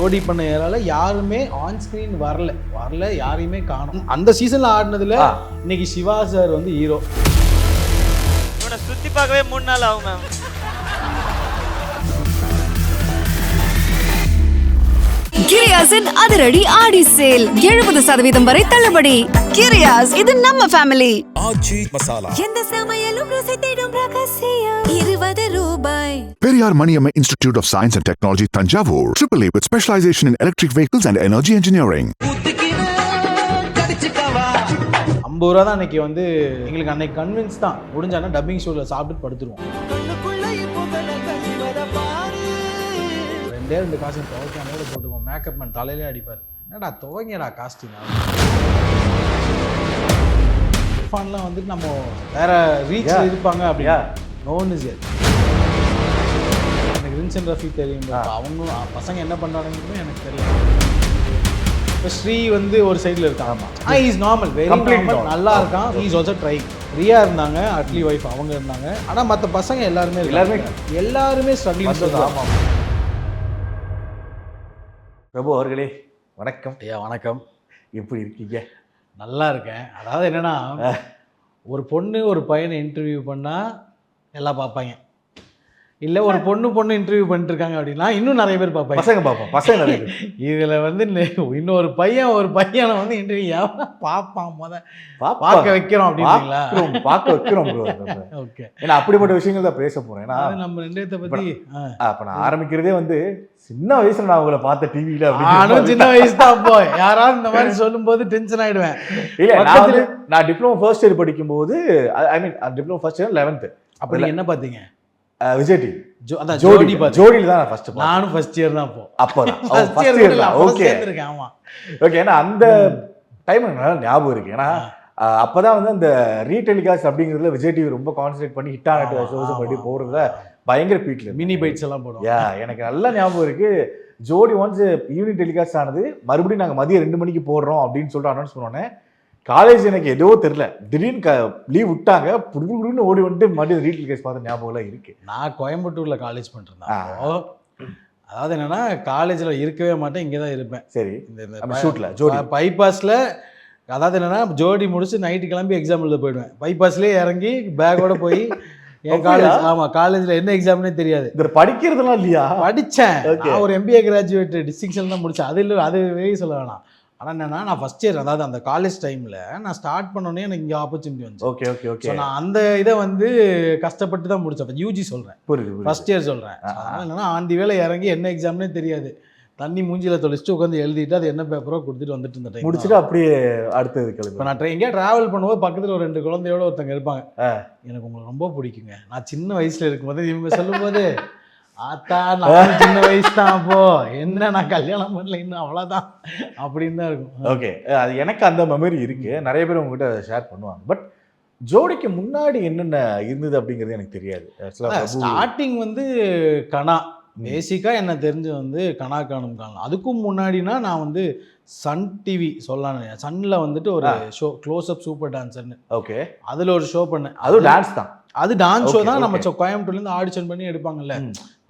ஜோடி பண்ண ஏரால யாருமே ஆன் ஸ்க்ரீன் வரல யாரையுமே காணும். அந்த சீசன்ல ஆடினதுல இன்னைக்கு சிவா சார் வந்து ஹீரோ. இவனை சுத்தி பார்க்கவே 3 நாள் ஆகும் மேம். கிரியாஸின் அதிரடி ஆடி சேல் 70% வரை தள்ளுபடி. கிரியாஸ், இது நம்ம ஃபேமிலி. ஆச்சி மசாலா எந்த சமையலும் ருசி தேடும் ரகசியம் 20 ரூபாய். Periyar Maniamma Institute of Science and Technology, Tanjavur, AAA with specialization in electric vehicles and energy engineering. 50 ரூபா தான் அன்னைக்கு வந்து எங்களுக்கு அன்னைக்கு கன்வின்ஸ் தான். முடிஞ்சானா டப்பிங் ஷோவில் சாப்பிட்டு படுத்துருவோம். 2 காஸ்டியூம் துவைக்காமோட போட்டுப்போம். மேக்கப் மேன் தலையிலே அடிப்பார். என்னடா துவைங்கடா காஸ்டியூம். ஃபன்லாம் வந்துட்டு நம்ம வேற ரீச் இருப்பாங்க அப்படியா நோன்னு சரி. எனக்கு ரின்சன் ரஃபி தெரியும். அவங்க பசங்க என்ன பண்ணுறாங்கன்னு எனக்கு தெரியும். இப்போ ஸ்ரீ வந்து ஒரு சைடில் இருக்கான். இஸ் நார்மல், வெரி நார்மல், நல்லா இருக்கான். Is also try. ரியா இருந்தாங்க, அட்லி ஒய்ஃப் அவங்க இருந்தாங்க. ஆனால் மற்ற பசங்க எல்லாருமே ஸ்ட்ரகிளிங். ஆமாம். பிரபு அவர்களே வணக்கம். ஐயா வணக்கம். எப்படி இருக்கீங்க? நல்லா இருக்கேன். அதாவது என்னென்னா, ஒரு பொண்ணு ஒரு பையனை இன்டர்வியூ பண்ணால் எல்லாம் பார்ப்பாங்க. இல்லை ஒரு பொண்ணு இன்டர்வியூ பண்ணிட்டு இருக்காங்க அப்படின்னா இன்னும் நிறைய பேர் பார்ப்பாங்க. பசங்க நிறைய பேர். இதில் வந்து இன்னொரு பையனை வந்து இன்டர்வியூ பார்ப்பான். பார்க்க வைக்கிறோம் அப்படிங்களா? பார்க்க வைக்கிறோம். ஓகே, ஏன்னா அப்படிப்பட்ட விஷயங்கள் தான் பேச போகிறேன். ஏன்னா நம்ம ரெண்டத்தை பற்றி அப்போ நான் ஆரம்பிக்கிறதே வந்து சின்ன வயசுல நான் உங்களை பார்த்த டிவியில. நானும் சின்ன வயசு தான். போய் யாராவது இந்த மாதிரி சொல்லும்போது டென்ஷன் ஆகிடுவேன். இல்லை, நான் டிப்ளமோ ஃபர்ஸ்ட் இயர் படிக்கும்போது, ஐ மீன் டிப்ளமோ ஃபர்ஸ்ட் இயர் 11th. அப்படி என்ன பார்த்தீங்க? விஜய் டிவி ஜோடியில் தான் நான் ஃபர்ஸ்ட். நானும் ஃபர்ஸ்ட் இயர் தான். ஓகே. ஏன்னா அந்த டைம் எனக்கு நல்லா ஞாபகம் இருக்கு. ஏன்னா அப்பதான் வந்து அந்த ரீடெலிகாஸ்ட் அப்படிங்கிறதுல விஜய் டிவி ரொம்ப கான்சன்ட்ரேட் பண்ணி ஹிட் ஆன ஷோஸ் படி போறதுல பயங்கர பீக்ல மினி பைட்ஸ் எல்லாம் போடுவோம். எனக்கு நல்ல ஞாபகம் இருக்கு. ஜோடி ஒன்ஸ் ஈவினிங் டெலிகாஸ்ட் ஆனது, மறுபடியும் நாங்கள் மதியம் 2 மணிக்கு போடுறோம் அப்படின்னு சொல்லிட்டு அனௌன்ஸ் பண்ணோன்னே, காலேஜ் எனக்கு எதுவோ தெரியல, திடீர்னு லீவ் விட்டாங்க, புடுன்னு ஓடி வந்துட்டு மறுபடியும் ரீடெலிகாஸ்ட் பார்த்த ஞாபகம்லாம் இருக்கு. நான் கோயம்புத்தூர்ல காலேஜ் பண்ணிருந்தேன். அதாவது என்னன்னா, காலேஜில் இருக்கவே மாட்டேன், இங்கே தான் இருப்பேன். சரி, இந்த ஷூட்ல ஜோடி பைபாஸில். அதாவது என்னன்னா, ஜோடி முடிச்சு நைட்டு கிளம்பி எக்ஸாம் எழுத போயிடுவேன். பைபாஸ்லேயே இறங்கி பேக்கோட போய் என் காலேஜ். ஆமாம், காலேஜில் என்ன எக்ஸாம்னே தெரியாது. படிக்கிறதுலாம் இல்லையா? படித்தேன். நான் ஒரு MBA கிராஜுவேட் டிஸ்டிங்ஷன் தான் முடித்தேன். அது இல்லை, அது வெளியே சொல்ல வேணாம். ஆனால் என்னன்னா, நான் ஃபஸ்ட் இயர், அதாவது அந்த காலேஜ் டைமில் நான் ஸ்டார்ட் பண்ணோன்னே எனக்கு இங்கே ஆப்பர்ச்சுனிட்டி வந்துச்சு. Okay okay okay. ஸோ நான் அந்த இதை வந்து கஷ்டப்பட்டு தான் முடித்தேன். UG சொல்கிறேன், புரியுது. ஃபஸ்ட் இயர் சொல்கிறேன். என்னன்னா, ஆண்டி வேலை இறங்கி என்ன எக்ஸாம்னே தெரியாது, தண்ணி மூஞ்சியில் தொலைச்சிட்டு உட்காந்து எழுதிட்டு அது என்ன பேப்பரோ கொடுத்துட்டு வந்துட்டு இருந்த டைம் முடிச்சுட்டு அப்படியே அடுத்தது கிளம்பி. இப்போ நான் எங்கேயா ட்ராவல் பண்ணும்போது பக்கத்தில் ஒரு 2 குழந்தையோட ஒருத்தங்க இருப்பாங்க. எனக்கு உங்களுக்கு ரொம்ப பிடிக்குங்க. நான் சின்ன வயசில் இருக்கும்போது இவங்க சொல்லும்போது, ஆத்தா நான் சின்ன வயசு தான், அப்போ என்ன நான் கல்யாணம் பண்ணல இன்னும், அவ்வளோதான் அப்படின்னு தான் இருக்கும். ஓகே, அது எனக்கு அந்த மெமரி இருக்கு. நிறைய பேர் உங்ககிட்ட ஷேர் பண்ணுவாங்க. பட் ஜோடிக்கு முன்னாடி என்னென்ன இருந்தது அப்படிங்கிறது எனக்கு தெரியாது. ஸ்டார்டிங் வந்து கனா பேசிக்காக என்ன தெரிஞ்சு வந்து கனா காணும் காணும். அதுக்கும் முன்னாடினா நான் வந்து சன் டிவி சொல்லலாம். சன்னில் வந்துட்டு ஒரு ஷோ க்ளோஸ் அப் சூப்பர் டான்ஸர்னு. ஓகே, அதில் ஒரு ஷோ பண்ணேன். அதுவும் டான்ஸ் தான். அது டான்ஸ் ஷோ தான். நம்ம கோயம்புத்தூர்லேருந்து ஆடிஷன் பண்ணி எடுப்பாங்கல்ல,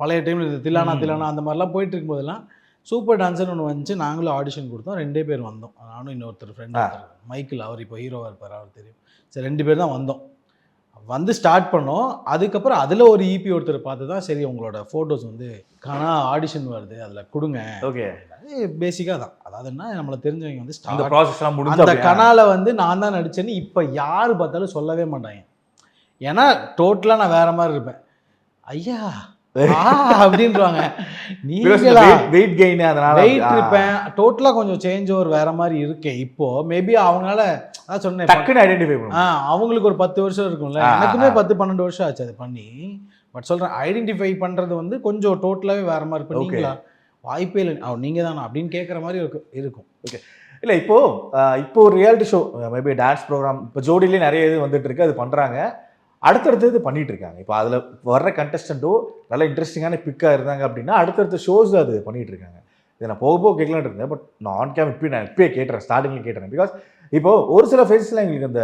பழைய டைமில் தில்லானா அந்த மாதிரிலாம் போயிட்டு இருக்கும்போதெல்லாம் சூப்பர் டான்ஸர்னு ஒன்று வந்துச்சு. நாங்களும் ஆடிஷன் கொடுத்தோம். 2 பேர் வந்தோம். நானும் இன்னொருத்தர் ஃப்ரெண்ட் மைக்கிள், அவர் இப்போ ஹீரோவாக இருப்பார், அவர் தெரியும். சரி, 2 பேர் தான் வந்தோம். வந்து ஸ்டார்ட் பண்ணோம். அதுக்கப்புறம் அதில் ஒரு EP ஒருத்தர் பார்த்து தான், சரி உங்களோட ஃபோட்டோஸ் வந்து காணா ஆடிஷன் வருது, அதில் கொடுங்க. ஓகே, பேசிக்காக தான். அதாவது என்ன, நம்மளை தெரிஞ்சவங்க வந்து அந்த ப்ராசஸ்லாம் முடிஞ்சு அந்த கனால வந்து நான் தான் நடிச்சேன்னு இப்போ யார் பார்த்தாலும் சொல்லவே மாட்டாங்க. ஏன்னா டோட்டலாக நான் வேற மாதிரி இருப்பேன். ஐயா அப்படின்றாங்க. நீங்களா வெயிட் கெயின், அதனால வெயிட் இருப்பேன். டோட்டலாக கொஞ்சம் சேஞ்ச் ஓவர் வேற மாதிரி இருக்கேன். இப்போ மேபி அவங்களால அதான் சொன்னேன், டக்குன்னு ஐடென்டிஃபை பண்ணுவாங்க. அவங்களுக்கு ஒரு 10 வருஷம் இருக்கும்ல, எனக்குமே 10-12 வருஷம் ஆச்சு அது பண்ணி. பட் சொல்கிறேன், ஐடென்டிஃபை பண்ணுறது வந்து கொஞ்சம் டோட்டலாகவே வேற மாதிரி இருக்கும். நீங்களா வாய்ப்பே இல்லை, நீங்கள் தானே அப்படின்னு கேட்குற மாதிரி இருக்கும். ஓகே, இல்லை இப்போ ஒரு reality show, maybe dance program, இப்போ ஜோடியிலே நிறைய இது வந்துட்டு இருக்கு, அது பண்ணுறாங்க. அடுத்தடுத்து பண்ணிட்டு இருக்காங்க. இப்போ அதில் வர்ற கண்டஸ்டண்ட்டோ நல்ல இன்ட்ரெஸ்டிங்கான பிக்காக இருந்தாங்க அப்படின்னா அடுத்தடுத்த ஷோஸ் அது பண்ணிட்டு இருக்காங்க. இதை நான் போக கேட்கலான்னு இருந்தேன். பட் நான் ஆன் கேம் இப்பயே கேட்டுறேன், ஸ்டார்டிங்கில் கேட்டுறேன். பிகாஸ் இப்போ ஒரு சில ஃபேஸஸ்லாம் எங்களுக்கு அந்த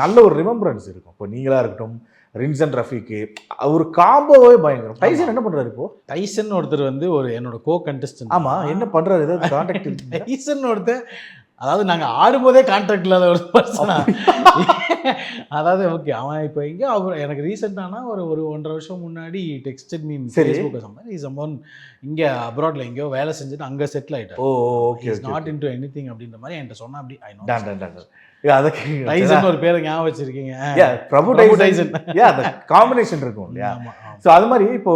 நல்ல ஒரு ரிமெம்பரன்ஸ் இருக்கும். இப்போ நீங்களாக இருக்கட்டும், ரின்சன் ரஃபீக்கு ஒரு காம்போவே பயங்கரம். டைசன் என்ன பண்றாரு இப்போ? டைசன் ஒருத்தர் வந்து ஒரு என்னோட கோ கண்டஸ்டன்ட். ஆமா, என்ன பண்றாரு? ஏதாவது கான்டாக்ட்? டைசன் ஒருத்தர், அதாவது நாங்கள் ஆடும்போதே கான்ட்ராக்ட் இல்லாத ஒரு பர்சனா. அதாவது ஓகே, அவன் இப்போ எங்கே அவர் எனக்கு ரீசெண்டானா ஒரு 1.5 வருஷம் முன்னாடி texted me Facebook summer is அமௌன் இங்கே அப்ராட்ல எங்கேயோ வேலை செஞ்சுட்டு அங்கே செட்டில் ஆகிட்டார். Okay, is not into anything அப்படின்ற மாதிரி என்கிட்ட சொன்னா. அப்படி ஐ நோ டைசன் ஒரு பேரை ஞாபகம் வச்சிருக்கீங்க. பிரபு டைசன். அந்த காம்பினேஷன் இருக்கும் இல்லையா? ஸோ அது மாதிரி இப்போ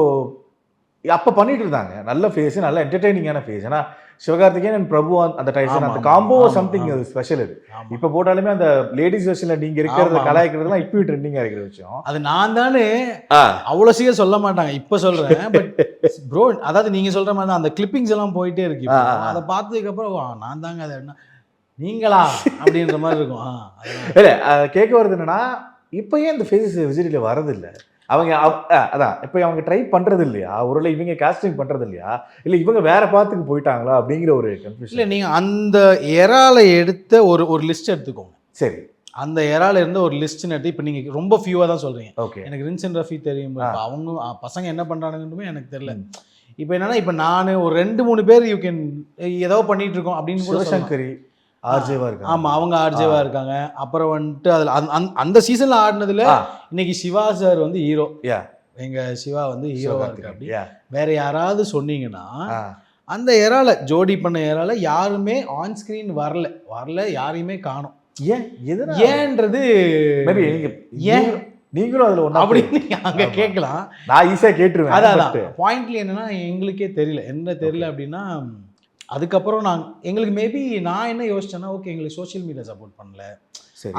அப்போ பண்ணிட்டு இருந்தாங்க. நல்ல ஃபேஸ், நல்ல என்டர்டெய்னிங்கான ஃபேஸ். ஏன்னா சிவகார்த்திகேயன் அண்ட் பிரபு அந்த டைசன் அந்த காம்போ சம்திங் அது ஸ்பெஷல். இது இப்போ போட்டாலுமே அந்த லேடிஸ் வெர்ஷன்ல நீங்க இருக்கிறத கலாய்க்கிறதுலாம் இப்போ ட்ரெண்டிங்கா இருக்கிற விஷயம். அது நான் தானே அவ்வளோ சீக்கிரம் சொல்ல மாட்டாங்க, இப்போ சொல்றேன். பட் ப்ரோ, அதாவது நீங்க சொல்ற மாதிரி அந்த கிளிப்பிங்ஸ் எல்லாம் போயிட்டே இருக்கு. அதை பார்த்ததுக்கு அப்புறம் நான் தாங்க அதை என்ன நீங்களா அப்படின்ற மாதிரி இருக்கும். இல்லை, கேட்க வருது என்னன்னா, இப்போ ஏன் இந்த ஃபேஸஸ் விஜிடில வரதில்லை? அவங்க அதான் இப்போ அவங்க ட்ரை பண்றது இல்லையா? ஒருவேளை இவங்க காஸ்டிங் பண்றது இல்லையா? இல்லை இவங்க வேற பாத்துக்கு போயிட்டாங்களா அப்படிங்கிற ஒரு கன்ஃபியூஷன். இல்லை, நீங்க அந்த எறால எடுத்த ஒரு லிஸ்ட் எடுத்துக்கோங்க. சரி, அந்த எறால இருந்த ஒரு லிஸ்ட் எடுத்து இப்போ நீங்க ரொம்ப ஃபியூவா தான் சொல்றீங்க. ஓகே, எனக்கு ரின்சன் ரஃபி தெரியும். அவங்க பசங்க என்ன பண்றானுன்னு எனக்கு தெரியல. இப்போ என்னன்னா, இப்போ நான் ஒரு 2-3 பேர் யூ கேன் ஏதோ பண்ணிட்டு இருக்கோம் அப்படின்னு கூட சிவசங்கரி ஆர்ஜேவா இருக்காங்க. ஆமா, அவங்க ஆர்ஜேவா இருக்காங்க. அப்புறம் வந்துட்டு அதுல அந்த சீசன்ல ஆடினதுல இன்னைக்கு சிவா சார் வந்து ஹீரோ. எங்க சிவா வந்து ஹீரோவா இருக்கு. அப்படி வேற யாராவது சொன்னீங்கன்னா அந்த எறால ஜோடி பண்ண எறால யாருமே ஆன் ஸ்கிரீன் வரல யாரையுமே காணோம். ஏன்றது ஏன் நீங்களும் அதுல ஒண்ணு அப்படின்னு அங்க கேட்கலாம். நான் ஈஸியா கேட்டுருவேன். அதான் பாயிண்ட்ல என்னன்னா, எங்களுக்கே தெரியல. என்ன தெரியல அப்படின்னா, அதுக்கப்புறம் எங்களுக்கு மேபி நான் என்ன யோசிச்சேன்னா, ஓகே எங்களுக்கு சோஷியல் மீடியா சப்போர்ட் பண்ணல,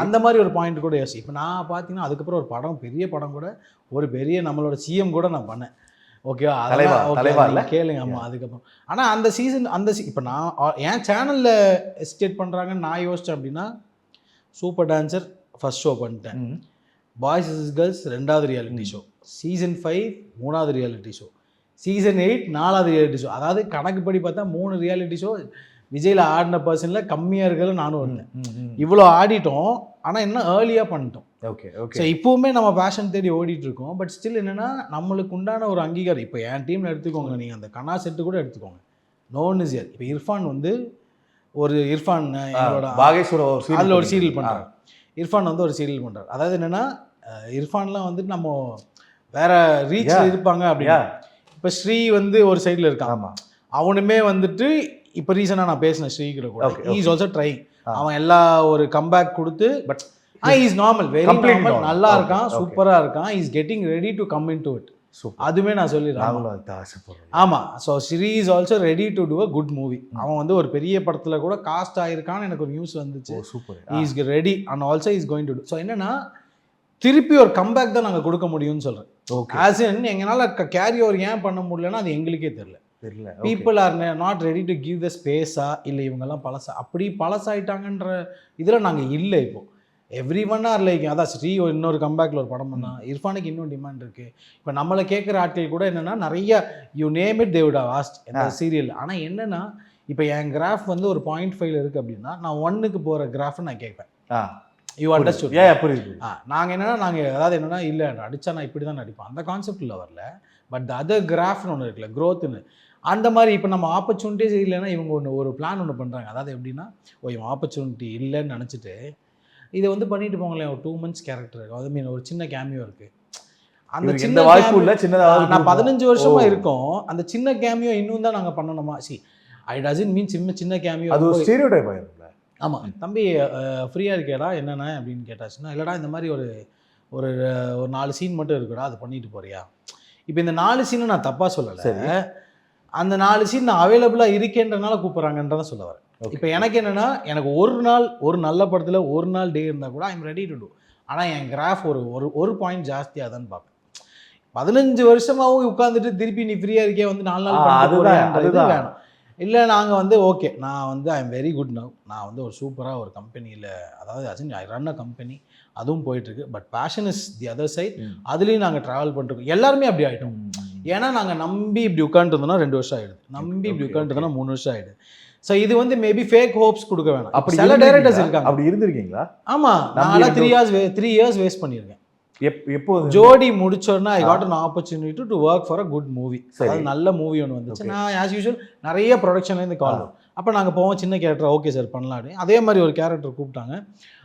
அந்த மாதிரி ஒரு பாயிண்ட் கூட யோசி. இப்போ நான் பார்த்தீங்கன்னா அதுக்கப்புறம் ஒரு படம், பெரிய படம் கூட, ஒரு பெரிய நம்மளோட சிஎம் கூட நான் பண்ணேன். ஓகேவா, அதெல்லாம் கேளுங்க. ஆமாம், அதுக்கப்புறம் ஆனால் அந்த சீசன் இப்போ நான் என் சேனலில் எஸ்டேட் பண்ணுறாங்கன்னு நான் யோசித்தேன் அப்படின்னா, சூப்பர் டான்சர் ஃபர்ஸ்ட் ஷோ பண்ணிட்டேன், பாய்ஸ் இஸ் கேர்ள்ஸ் 2வது ரியாலிட்டி ஷோ, சீசன் 5 3வது ரியாலிட்டி ஷோ, சீசன் 8 4வது ரியாலிட்டி ஷோ. அதாவது கணக்குப்படி பார்த்தா 3 ரியாலிட்டி ஷோ விஜயில் ஆடின பர்சனில் கம்மியாக இருக்கிறது நானும் இருந்தேன். இவ்வளோ ஆடிட்டோம், ஆனால் என்ன ஏர்லியாக பண்ணிட்டோம். ஓகே, ஸோ இப்போவுமே நம்ம பேஷன் தேடி ஓடிட்டு இருக்கோம். பட் ஸ்டில் என்னென்னா, நம்மளுக்கு உண்டான ஒரு அங்கீகாரம். இப்போ என் டீமில் எடுத்துக்கோங்க, நீங்கள் அந்த கனா செட்டு கூட எடுத்துக்கோங்க, நோ ஒன் இஸ் இயர். இப்போ இர்ஃபான் வந்து இர்ஃபான் என்னோட அதில் ஒரு சீரியல் பண்ணுறாரு. இர்ஃபான் வந்து ஒரு சீரியல் பண்ணுறாரு. அதாவது என்னென்னா, இர்ஃபான்லாம் வந்துட்டு நம்ம வேற ரீச்சில் இருப்பாங்க அப்படின்னா. இப்போ ஸ்ரீ வந்து ஒரு சைடில் இருக்கான். ஆமாம், அவனுமே வந்துட்டு இப்போ ரீசனாக நான் பேசினேன் ஸ்ரீகிட்ட கூட, இஸ் ஆல்சோ ட்ரைங். அவன் எல்லா ஒரு கம்பேக் கொடுத்து, but is normal, very normal, நல்லா இருக்கான், சூப்பராக இருக்கான், is getting ready to come in to it. அதுவுமே நான் சொல்லிடுறேன். ஆமாம், so Sri is also ready to do a good movie. அவன் வந்து ஒரு பெரிய படத்தில் கூட காஸ்ட் ஆகிருக்கான்னு எனக்கு ஒரு நியூஸ் வந்துச்சு. Super, is ready and also is going to do. So என்னன்னா, திருப்பி ஒரு கம்பேக் தான் நாங்கள் கொடுக்க முடியும்னு சொல்கிறேன். ஆஸ் இன் எங்களால் கேரி ஓவர் ஏன் பண்ண முடியலன்னா அது எங்களுக்கே தெரியல. People are not ready to give the ஸ்பேஸா, இல்லை இவங்கெல்லாம் அப்படி பழசாயிட்டாங்கன்ற இதில் நாங்கள் இல்லை. இப்போ எவ்ரி ஒன் ஆர் லைக், அதான் ஸ்ரீ இன்னொரு கம்பேக்கில் ஒரு படம் பண்ணால், இர்ஃபானுக்கு இன்னும் டிமாண்ட் இருக்குது. இப்போ நம்மளை கேட்குற ஆட்கள் கூட என்னென்னா, நிறைய you name it they would have asked இந்த சீரியல். ஆனால் என்னென்னா, இப்போ என் கிராஃப் வந்து ஒரு 0.5 இருக்குது அப்படின்னா, நான் 1க்கு போகிற கிராஃபை நான் கேட்பேன். You understood? புரியுது. நாங்கள் அதாவது என்னென்னா, இல்லை அடித்தா நான் இப்படி தான் நடிப்பேன், அந்த கான்செப்டில் வரல. பட் த அதர் கிராஃப்னு ஒன்று இருக்குல்ல, க்ரோத்துன்னு, அந்த மாதிரி. இப்போ நம்ம ஆப்பர்ச்சுனிட்டிஸ் இல்லைன்னா இவங்க ஒரு பிளான் ஒன்று பண்ணுறாங்க. அதாவது எப்படின்னா, இவன் ஆப்பர்ச்சுனிட்டி இல்லைன்னு நினச்சிட்டு இதை வந்து பண்ணிட்டு போங்களேன், ஒரு 2 months கேரக்டர் இருக்குது, அது மீன் ஒரு சின்ன கேமியோ இருக்குது, அந்த சின்ன வாய்ப்பு இல்லை, சின்னதாக நான் 15 வருஷமாக இருக்கோம், அந்த சின்ன கேமியோ இன்னும் தான் நாங்கள் பண்ணணுமா? ஐ டசன்ட் மீன் சின்ன கேமியோ, அது ஒரு ஸ்டீரியோடைப் ஆயிரும்ல. ஆமாம், தம்பி ஃப்ரீயாக இருக்கேடா என்னென்ன அப்படின்னு கேட்டாச்சுன்னா, இல்லைடா இந்த மாதிரி ஒரு ஒரு 4 சீன் மட்டும் இருக்குடா, அது பண்ணிட்டு போறியா? இப்போ இந்த 4 சீனை நான் தப்பாக சொல்லலை, அந்த 4 சீன் நான் அவைலபிளாக இருக்கேன்றனால கூப்பிட்றாங்கன்றதான் சொல்ல வரேன். இப்போ எனக்கு என்னென்னா, எனக்கு ஒரு நல்ல படத்தில் ஒரு நாள் டே இருந்தால் கூட I am ready to do. ஆனால் என் கிராஃப் ஒரு பாயிண்ட் ஜாஸ்தியாக தான் பார்ப்பேன். 15 வருஷமாகவும் உட்காந்துட்டு திருப்பி நீ ஃப்ரீயாக இருக்கே வந்து 4 நாள் வேணும். இல்லை, நாங்கள் வந்து ஓகே, நான் வந்து I am very good now, நான் வந்து ஒரு சூப்பராக ஒரு கம்பெனியில், அதாவது ஐ ரன் அ கம்பெனி, அதுவும் போயிட்டுருக்கு. But passion is the other side. அதுலேயும் நாங்கள் ட்ராவல் பண்ணிருக்கோம். எல்லாருமே அப்படி ஆகிட்டோம். ஏன்னா நாங்கள் நம்பி இப்படி உட்காந்துருந்தோம்னா 2 வருஷம் ஆகிடுது, நம்பி இப்படி உட்காந்துருந்தோம்னா 3 வருஷம் ஆகிடுது. ஸோ இது வந்து மேபி ஃபேக் ஹோப்ஸ் கொடுக்க வேணாம். அப்படி சில டைரக்டர்ஸ் இருக்காங்க. அப்படி இருந்திருக்கீங்களா? ஆமாம், நான் 3 years வேஸ்ட் பண்ணியிருக்கேன். எப்போ ஜோடி முடிச்சோன்னா I got an opportunity to work for a good movie. சரி. அதாவது நல்ல மூவி ஒன்று வந்துச்சு. நான் ஆஸ் யூஷுவல் நிறைய ப்ரொடக்ஷன்லேருந்து கால் வரும். அப்போ நாங்கள் போவோம், சின்ன கேரக்டர் ஓகே சார் பண்ணலாம் அப்படின்னு. அதே மாதிரி ஒரு கேரக்டர் கூப்பிட்டாங்க.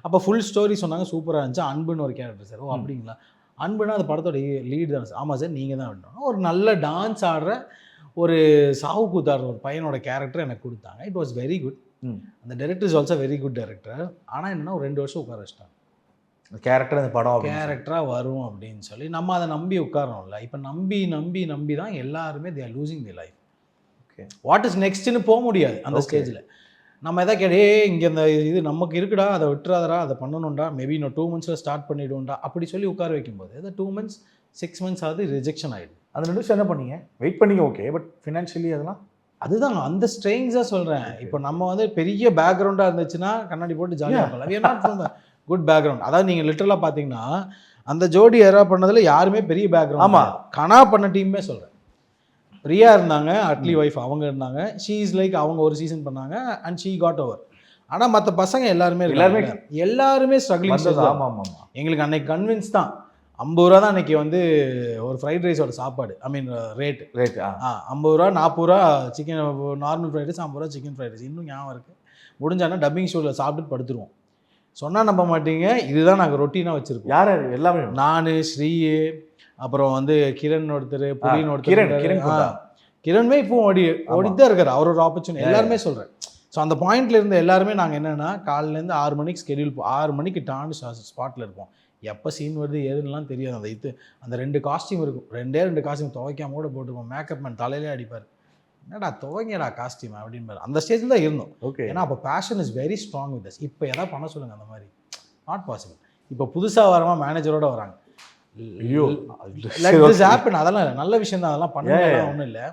அப்போ ஃபுல் ஸ்டோரி சொன்னாங்க, சூப்பராக இருந்துச்சு. அன்புன்னு ஒரு கேரக்டர் சார். ஓ அப்படிங்களா? அன்புனா அந்த படத்தோட லீட் தான் சார். ஆமாம் சார் நீங்கள் தான் வேணும். ஒரு நல்ல டான்ஸ் ஆடுற ஒரு சாவு கூத்தாடுற ஒரு பையனோட கேரக்டர் எனக்கு கொடுத்தாங்க. It was very good. அந்த director is also very good director. ஆனால் என்னென்னா ஒரு 2 வருஷம் உட்கார வச்சிட்டாங்க. கேரக்டர் அந்த படம் கேரக்டராக வரும் அப்படின்னு சொல்லி நம்ம அதை நம்பி உட்காரோம்ல. இப்போ நம்பி தான் எல்லாருமே they are losing the life. Okay, what is நெக்ஸ்ட்னு போக முடியாது அந்த ஸ்டேஜில். நம்ம எதாவது கேட்டே இங்கே இந்த இது நமக்கு இருக்குடா, அதை விட்டுறாதரா, அதை பண்ணணும்டா, மேபி இன்னும் 2 monthஸில் ஸ்டார்ட் பண்ணிவிடுவோம்டா அப்படி சொல்லி உட்கார வைக்கும்போது அந்த 2 months 6 months ஆகுது, ரிஜெக்ஷன் ஆகிடுது. அந்த 2 வருஷம் என்ன பண்ணீங்க? வெயிட் பண்ணீங்க, ஓகே, பட் ஃபினான்ஷியலி அதெல்லாம் அதுதான் அந்த ஸ்ட்ரெயின்ஸாக சொல்கிறேன். இப்போ நம்ம வந்து பெரிய பேக்ரவுண்டாக இருந்துச்சுன்னா கண்ணாடி போட்டு ஜாலியாக இருக்கலாம். we are not from the good background. அதாவது நீங்கள் லிட்டரலாக பார்த்தீங்கன்னா அந்த ஜோடி எரா பண்ணதில் யாருமே பெரிய பேக்ரவுண்ட். ஆமாம், கனா பண்ண டீமே சொல்கிறேன். பிரியா இருந்தாங்க, அட்லி ஒய்ஃப் அவங்க இருந்தாங்க. ஷீ இஸ் லைக் அவங்க ஒரு சீசன் பண்ணாங்க அண்ட் ஷீ காட் ஓவர். ஆனால் மற்ற பசங்க எல்லாருமே ஸ்ட்ரகிளிங். ஆமாம் ஆமாம். எங்களுக்கு அன்னைக்கு கன்வின்ஸ் தான். 50 ரூபா தான் அன்றைக்கி வந்து ஒரு ஃப்ரைட் ரைஸோட சாப்பாடு. ஐ மீன் ரேட்டு 50 ரூபா, 40 ரூபா சிக்கன் நார்மல் ஃப்ரைட் ரைஸ், 50 ரூபா சிக்கன் ஃப்ரைட் ரைஸ். இன்னும் ஞாபகம் இருக்குது. முடிஞ்சானா டப்பிங் ஷோவில் சாப்பிட்டு படுத்துருவோம். சொன்னால் நம்ப மாட்டீங்க, இதுதான் நாங்கள் ரொட்டீனாக வச்சுருக்கோம். யார் எல்லாமே? நான், ஸ்ரீ, அப்புறம் வந்து கிரண் ஒருத்தர், புலின்னு ஒருத்தர். கிரண்மே இப்போ ஓடிட்டு தான் இருக்காரு. அவர் ஒரு ஆப்பர்ச்சுனிட்டி எல்லாருமே சொல்கிறேன். ஸோ அந்த பாயிண்ட்ல இருந்து எல்லாருமே நாங்கள் என்னென்னா காலையிலேருந்து 6 மணிக்கு ஸ்கெடியூல் 6 மணிக்கு டான்னு ஸ்பாட்டில் இருப்போம். எப்போ சீன் வருது ஏதுன்னெலாம் தெரியாது. அந்த 2 காஸ்டியூம் இருக்கும். 2 காஸ்டியூம் துவைக்காம கூட போட்டுப்போம். மேக்கப் மேன் தலையிலே அடிப்பார். என்னடா துவங்கடா காஸ்டியூம் அப்படின்னு அந்த ஸ்டேஜில் தான் இருந்தோம். ஓகே, ஏன்னா அப்போ fashion is very strong with us. இப்போ எதாவது பண்ண சொல்லுங்கள், அந்த மாதிரி நாட் பாசிபிள். இப்போ புதுசாக வரமா மேனேஜரோட வராங்க. அதெல்லாம் நல்ல விஷயம் தான், அதெல்லாம் பண்ண ஒன்றும் இல்லை.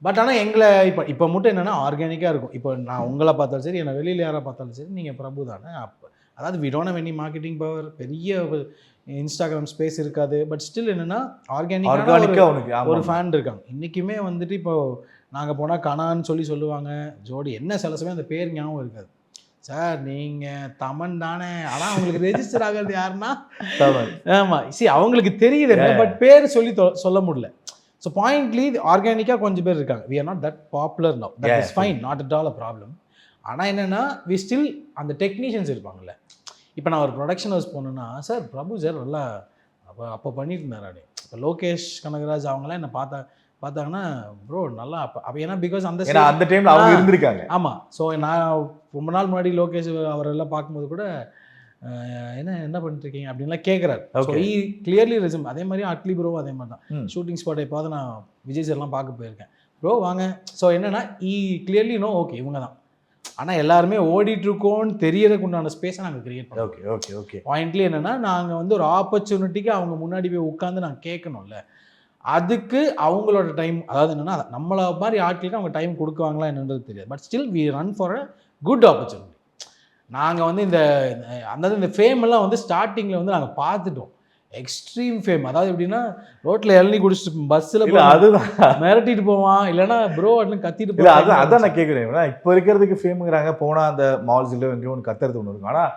பட் ஆனால் எங்களை இப்போ மட்டும் என்னென்னா ஆர்கானிக்காக இருக்கும். இப்போ நான் உங்களை பார்த்தாலும் சரி, என்னை வெளியில் யாரை பார்த்தாலும் சரி, நீங்கள் பிரபு தானே. அப்போ அதாவது we don't have any marketing power, பெரிய இன்ஸ்டாகிராம் ஸ்பேஸ் இருக்காது. பட் ஸ்டில் என்னென்னா ஆர்கானிக்காக ஒரு ஃபேன் இருக்காங்க. இன்றைக்குமே வந்துட்டு இப்போ நாங்கள் போனால் கனான்னு சொல்லுவாங்க. ஜோடி என்ன சில சமயம் அந்த பேர் ஞாபகம் இருக்காது. சார் நீங்கள் தமன் தானே, ஆனால் அவங்களுக்கு ரெஜிஸ்டர் ஆகிறது யாருன்னா தமன். ஆமாம், அவங்களுக்கு தெரியுது, பட் பேர் சொல்லி சொல்ல முடியல. ஸோ பாயிண்ட்லி ஆர்கானிக்காக கொஞ்சம் பேர் இருக்காங்க. We are not that popular now. That is fine, not at all a problem. ஆனால் என்னென்னா வி ஸ்டில் அந்த டெக்னீஷியன்ஸ் இருப்பாங்கல்ல. இப்போ நான் ஒரு ப்ரொடக்ஷன் ஹவுஸ் போனேன்னா, சார் பிரபு சார் நல்லா அப்போ பண்ணிட்டு இருந்தார் அப்படி. இப்போ லோகேஷ் கனகராஜ் அவங்களாம் என்னை பார்த்தாங்கன்னா ப்ரோ நல்லா அப்போ ஏன்னா பிகாஸ் அந்த டைமில் அவங்க இருந்திருக்காங்க. ஆமாம். ஸோ நான் ரொம்ப நாள் முன்னாடி லோகேஷ் அவரெல்லாம் பார்க்கும்போது கூட என்ன பண்ணிருக்கீங்க அப்படின்லாம் கேட்குறாரு. So he clearly resume. அதே மாதிரி அட்லி ப்ரோ அதே மாதிரி தான். ஷூட்டிங் ஸ்பாட்டை பார்த்து நான் விஜய் சார்லாம் பார்க்க போயிருக்கேன். ப்ரோ வாங்க. ஸோ என்னென்னா ஈ கிளியர்லி நோ ஓகே இவங்க தான். ஆனால் எல்லாருமே ஓடிட்டுருக்கோன்னு தெரியறதுக்கு உண்டான ஸ்பேஸை நாங்கள் கிரியேட் பண்ணோம். Okay okay okay. பாயிண்ட்லி என்னென்னா நாங்கள் வந்து ஒரு ஆப்பர்ச்சுனிட்டிக்கு அவங்க முன்னாடி போய் உட்காந்து நாங்கள் கேட்கணும்ல. அதுக்கு அவங்களோட டைம், அதாவது என்னென்னா நம்மளை மாதிரி ஆட்களுக்கு அவங்க டைம் கொடுக்குவாங்களா என்னன்றது தெரியாது. But still we run for a good opportunity. நாங்கள் வந்து இந்த ஃபேம் எல்லாம் வந்து ஸ்டார்டிங்கில் வந்து நாங்கள் பார்த்துட்டோம். Extreme fame. அதாவது எப்படின்னா ரோட்டில் இளநீ குடிச்சிட்டு பஸ்ஸில் அதுதான் மிரட்டிட்டு போவான், இல்லைன்னா ப்ரோ அப்படின்னு கத்திட்டு போவான். அதான் நான் கேட்குறேன். இப்போ இருக்கிறதுக்கு ஃபேமுங்கிறாங்க, போனால் அந்த மால்ஸில் எங்கேயோ ஒன்று கத்துறது ஒன்று இருக்கும். ஆனால்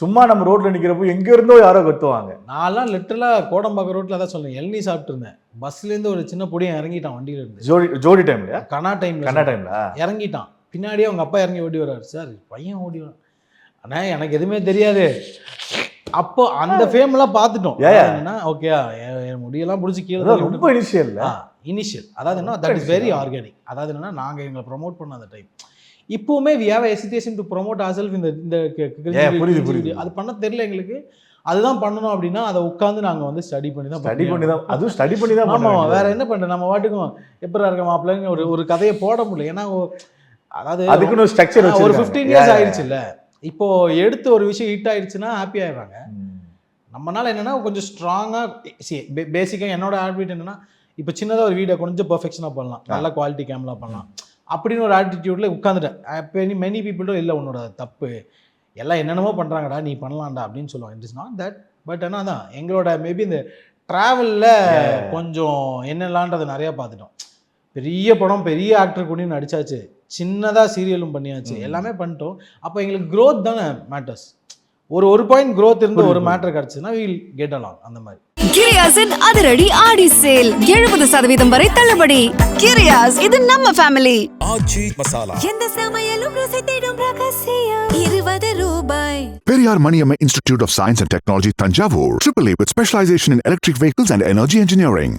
சும்மா நம்ம ரோட்டில் நிற்கிறப்போ எங்கே இருந்தோ யாரோ கத்துவாங்க. நான்லாம் லிட்டரலாக கோடம்பாக்கம் ரோட்டில் தான் சொல்லுவேன், இளநீ சாப்பிட்டு இருந்தேன். பஸ்லேருந்து ஒரு சின்ன பொடியை இறங்கிட்டான் வண்டியில் இருந்து. ஜோடி டைம்ல கனா டைமில் இறங்கிட்டான். பின்னாடியே அவங்க அப்பா இறங்கி ஓடி வர்றாரு. சார் பையன் ஓடி வர. ஆனால் எனக்கு எதுவுமே தெரியாது. அப்போ அந்த ஃபேம்லாம் பார்த்துட்டோம். என்னன்னா ஓகே முடியெல்லாம் பிடிச்சி கீழே ரொம்ப இனிஷியல். அதாவது என்ன, தட் இஸ் வெரி ஆர்கானிக். அதாவது என்னன்னா நாங்கள் எங்களை ப்ரொமோட் பண்ண அந்த டைம். இப்போவுமே we have hesitation to promote ourself. அது பண்ண தெரியல எங்களுக்கு. அதுதான் பண்ணணும் அப்படின்னா அதை உட்காந்து நாங்கள் வந்து ஸ்டடி பண்ணி தான் ஆமாம். வேற என்ன பண்ணுறேன், நம்ம வாட்டுக்கும் எப்படா இருக்க மாப்பிள்ளைன்னு ஒரு கதையை போட முடியல. ஏன்னா அதாவது அதுக்குன்னு ஸ்ட்ரக்சர் ஒரு 15 years ஆயிடுச்சு இல்லை. இப்போ எடுத்து ஒரு விஷயம் ஹிட் ஆயிடுச்சுன்னா ஹாப்பி ஆயிடுறாங்க. நம்மனால என்னன்னா கொஞ்சம் ஸ்ட்ராங்காக பேசிக்காக என்னோட ஆட்பிட் என்னன்னா, இப்போ சின்னதாக ஒரு வீடியோ கொஞ்சம் பெர்ஃபெக்ஷனாக பண்ணலாம், நல்ல குவாலிட்டி கேமரா பண்ணலாம் அப்படின்னு ஒரு ஆட்டிடியூட்ல உட்காந்துட்டேன். இப்போ மெனி பீப்புளும் இல்லை உன்னோட தப்பு, எல்லாம் என்னென்னமோ பண்ணுறாங்கடா நீ பண்ணலாம்டா அப்படின்னு சொல்லுவாங்க. It is not that. But ஆனால் தான் எங்களோட மேபி இந்த ட்ராவலில் கொஞ்சம் என்னெல்லான்றதை நிறையா பார்த்துட்டோம். பெரிய படம் பெரிய ஆக்டர் கூட நடிச்சாச்சு, சின்னதாக சீரியலும் பண்ணியாச்சு, எல்லாமே பண்ணிட்டோம். அப்போ எங்களுக்கு க்ரோத் தானே மேட்டர்ஸ். ஒரு பாயிண்ட் growth இருந்து ஒரு புரியுது. மேட்டர் கிடைச்சுன்னா வில் கெட் along அந்த மாதிரி. கிரியாஸின் அதிரடி ஆடி சேல் 70% வரை தள்ளுபடி. கிரியாஸ் இது நம்ம ஃபேமிலி. ஆச்சி மசாலா எந்த சமையலும் ருசி தேடும் ரகசியம் 20 ரூபாய். Periyar Maniamma Institute of Science and Technology, Tanjavur. AAA with specialization in electric vehicles and energy engineering.